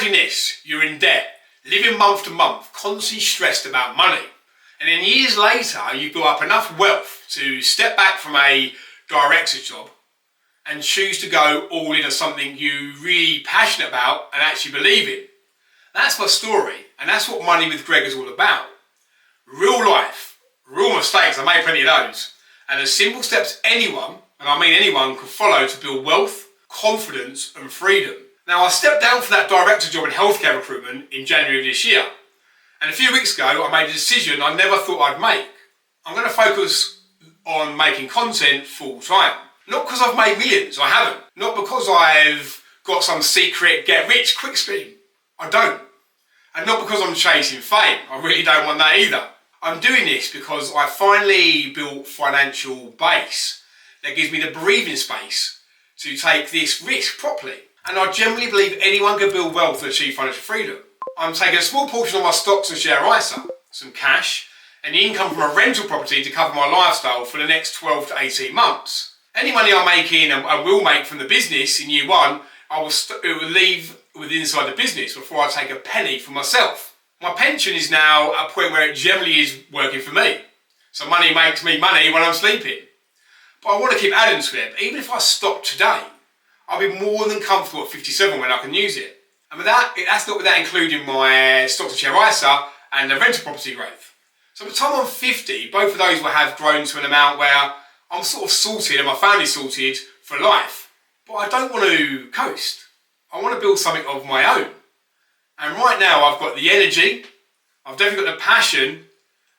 Imagine this, you're in debt, living month to month, constantly stressed about money. And then years later, you've built up enough wealth to step back from a director's job and choose to go all in on something you're really passionate about and actually believe in. That's my story, and that's what Money with Greg is all about. Real life, real mistakes, I made plenty of those, and the simple steps anyone, and I mean anyone, could follow to build wealth, confidence and freedom. Now, I stepped down from that director job in healthcare recruitment in January of this year, and a few weeks ago I made a decision I never thought I'd make. I'm going to focus on making content full time. Not because I've made millions, I haven't. Not because I've got some secret get rich quick scheme, I don't. And not because I'm chasing fame, I really don't want that either. I'm doing this because I finally built financial base that gives me the breathing space to take this risk properly. And I generally believe anyone can build wealth and achieve financial freedom. I'm taking a small portion of my stocks and share ISA, some cash, and the income from a rental property to cover my lifestyle for the next 12 to 18 months. Any money I'm making and I will make from the business in year one, it will leave inside the business before I take a penny for myself. My pension is now at a point where it generally is working for me. So money makes me money when I'm sleeping. But I want to keep adding to it. But even if I stop today, I'll be more than comfortable at 57 when I can use it. And with that's not without including my stocks and share ISA and the rental property growth. So by the time I'm 50, both of those will have grown to an amount where I'm sort of sorted and my family's sorted for life. But I don't want to coast. I want to build something of my own. And right now I've got the energy, I've definitely got the passion,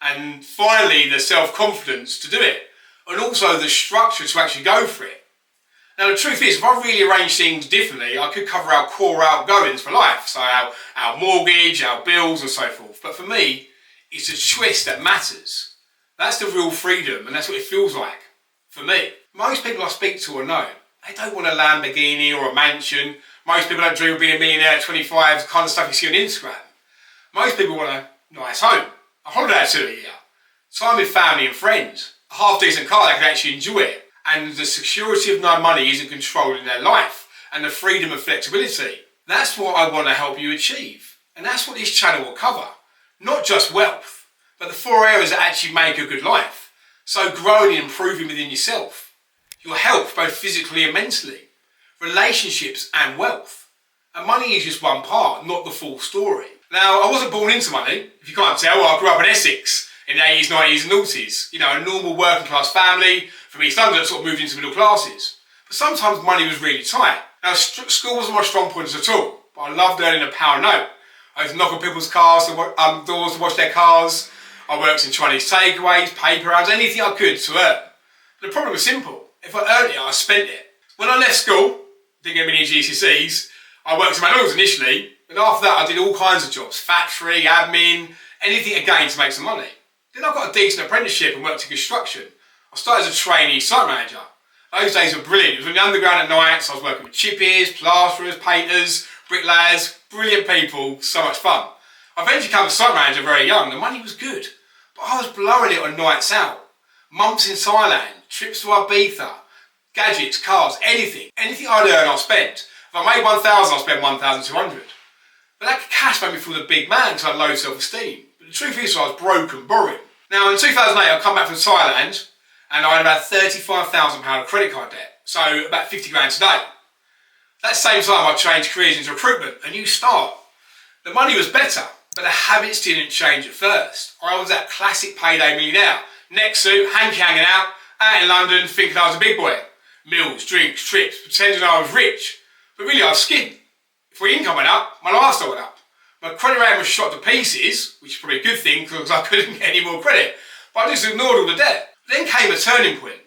and finally the self-confidence to do it. And also the structure to actually go for it. Now the truth is, if I really arrange things differently, I could cover our core outgoings for life. So our mortgage, our bills and so forth. But for me, it's a twist that matters. That's the real freedom, and that's what it feels like for me. Most people I speak to or know, they don't want a Lamborghini or a mansion. Most people don't dream of being a millionaire at 25, the kind of stuff you see on Instagram. Most people want a nice home, a holiday or two a year, time with family and friends, a half-decent car they can actually enjoy it, and the security of no money isn't controlling their life, and the freedom and flexibility. That's what I want to help you achieve. And that's what this channel will cover. Not just wealth, but the 4 areas that actually make a good life. So growing and improving within yourself, your health, both physically and mentally, relationships and wealth. And money is just one part, not the full story. Now, I wasn't born into money, if you can't tell. I grew up in Essex in the 80s, 90s and noughties. You know, a normal working class family from East London that sort of moved into middle classes. But sometimes money was really tight. Now, school wasn't my strong points at all, but I loved earning a pound note. I used to knock on people's cars, doors to wash their cars. I worked in Chinese takeaways, paper rounds, anything I could to earn. But the problem was simple. If I earned it, I spent it. When I left school, didn't get many GCSEs, I worked in McDonald's initially, and after that I did all kinds of jobs, factory, admin, anything again to make some money. Then I got a decent apprenticeship and worked in construction. I started as a trainee site manager. Those days were brilliant. It was in the underground at night, so I was working with chippies, plasterers, painters, bricklayers, brilliant people, so much fun. I eventually became a site manager very young. The money was good, but I was blowing it on nights out. Months in Thailand, trips to Ibiza, gadgets, cars, anything. Anything I'd earn, I'll spend. If I made 1,000, I'll spend 1,200. But that cash made me feel the big man because I had low self-esteem. But the truth is, I was broke and borrowing. Now, in 2008, I come back from Thailand and I had about £35,000 of credit card debt. So about 50 grand today. That same time, I changed careers into recruitment, a new start. The money was better, but the habits didn't change at first. I was that classic payday millionaire. Neck suit, hanky hanging out in London, thinking I was a big boy. Meals, drinks, trips, pretending I was rich. But really I was skint. If my income went up, my lifestyle went up. My credit rating was shot to pieces, which is probably a good thing because I couldn't get any more credit. But I just ignored all the debt. Then came a turning point.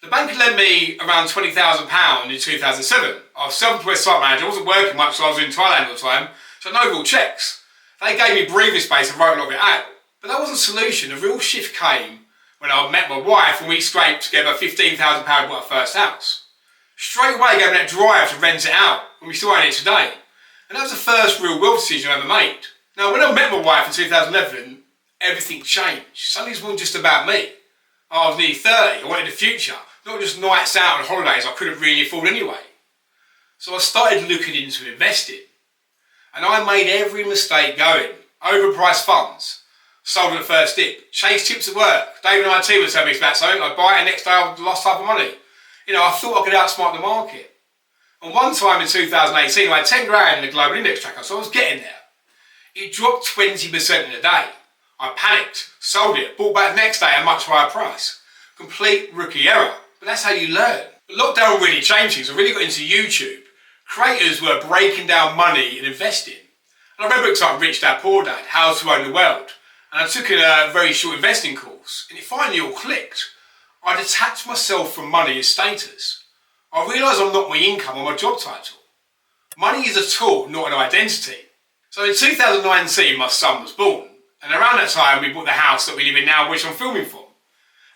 The bank had lent me around £20,000 in 2007. I was self-employed site manager, I wasn't working much, so I was in Thailand all the time, so no real checks. They gave me breathing space and wrote a lot of it out. But that wasn't the solution. The real shift came when I met my wife and we scraped together £15,000 to buy our first house. Straight away gave me that drive to rent it out, and we still own it today. And that was the first real wealth decision I ever made. Now, when I met my wife in 2011, everything changed. Suddenly it wasn't just about me. I was nearly 30, I wanted a future, not just nights out and holidays I couldn't really afford anyway. So I started looking into investing. And I made every mistake going. Overpriced funds, sold at the first dip, chased tips at work. David and IT would tell me about something, I'd buy it and next day I'd lost half the money. You know, I thought I could outsmart the market. And one time in 2018, I had 10 grand in the global index tracker, so I was getting there. It dropped 20% in a day. I panicked, sold it, bought back the next day at a much higher price. Complete rookie error, but that's how you learn. The lockdown really changed things. I really got into YouTube. Creators were breaking down money and investing. And I read books like Rich Dad Poor Dad, How to Own the World. And I took a very short investing course, and it finally all clicked. I detached myself from money and status. I realised I'm not my income or my job title. Money is a tool, not an identity. So in 2019, my son was born. And around that time, we bought the house that we live in now, which I'm filming from.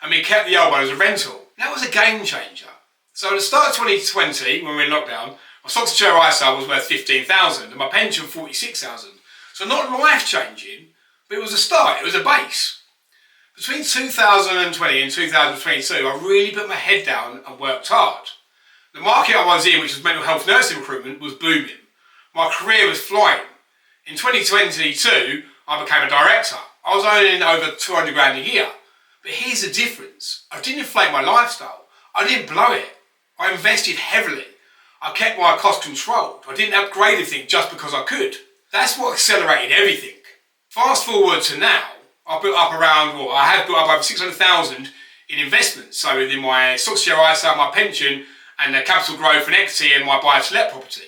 And we kept the old one as a rental. That was a game changer. So at the start of 2020, when we were in lockdown, my stocks to share ISA was worth 15,000 and my pension 46,000. So not life changing, but it was a start, it was a base. Between 2020 and 2022, I really put my head down and worked hard. The market I was in, which was mental health nursing recruitment, was booming. My career was flying. In 2022, I became a director. I was earning over 200 grand a year. But here's the difference. I didn't inflate my lifestyle. I didn't blow it. I invested heavily. I kept my costs controlled. I didn't upgrade anything just because I could. That's what accelerated everything. Fast forward to now, I have built up over 600,000 in investments. So within my stocks share ISA, my pension, and the capital growth and equity and my buy-to-let property.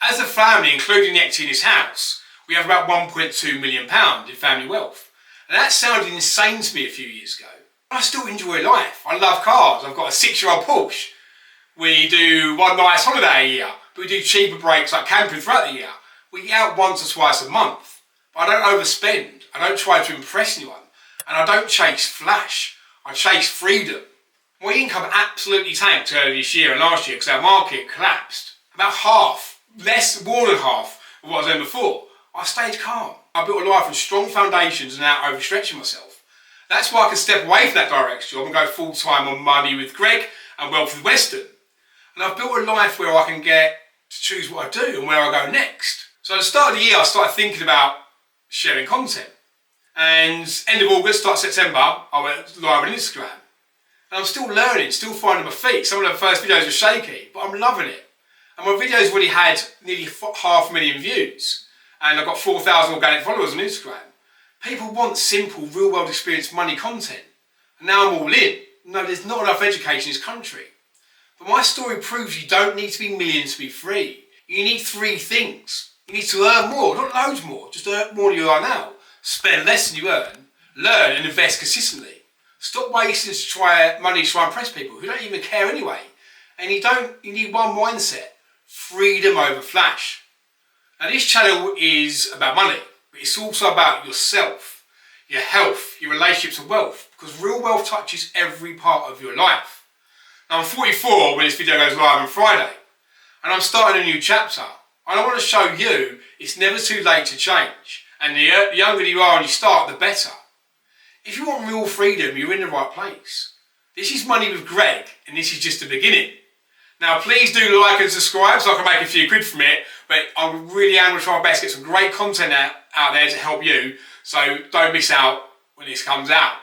As a family, including the equity in this house, we have about £1.2 million in family wealth. And that sounded insane to me a few years ago. I still enjoy life. I love cars. I've got a 6-year-old Porsche. We do one nice holiday a year, but we do cheaper breaks like camping throughout the year. We eat out once or twice a month. But I don't overspend. I don't try to impress anyone. And I don't chase flash. I chase freedom. My income absolutely tanked earlier this year and last year because our market collapsed. About half, more than half of what I was doing before. I stayed calm. I built a life on strong foundations and without overstretching myself. That's why I can step away from that direct job and go full time on Money with Greg and Wealth with Weston. And I've built a life where I can get to choose what I do and where I go next. So at the start of the year, I started thinking about sharing content. And end of August, start of September, I went live on Instagram. And I'm still learning, still finding my feet. Some of the first videos were shaky, but I'm loving it. And my videos already had nearly 500,000 views. And I've got 4,000 organic followers on Instagram. People want simple, real-world experience money content. And now I'm all in. No, there's not enough education in this country. But my story proves you don't need to be millions to be free. You need 3 things. You need to earn more, not loads more, just earn more than you are now. Spend less than you earn, learn and invest consistently. Stop wasting money to try and impress people who don't even care anyway. And you need one mindset, freedom over flash. Now this channel is about money, but it's also about yourself, your health, your relationships and wealth, because real wealth touches every part of your life. Now I'm 44 when this video goes live on Friday, and I'm starting a new chapter. And I want to show you it's never too late to change, and the younger you are and you start, the better. If you want real freedom, you're in the right place. This is Money with Greg, and this is just the beginning. Now please do like and subscribe so I can make a few quid from it, but I really am going to try my best to get some great content out there to help you, so don't miss out when this comes out.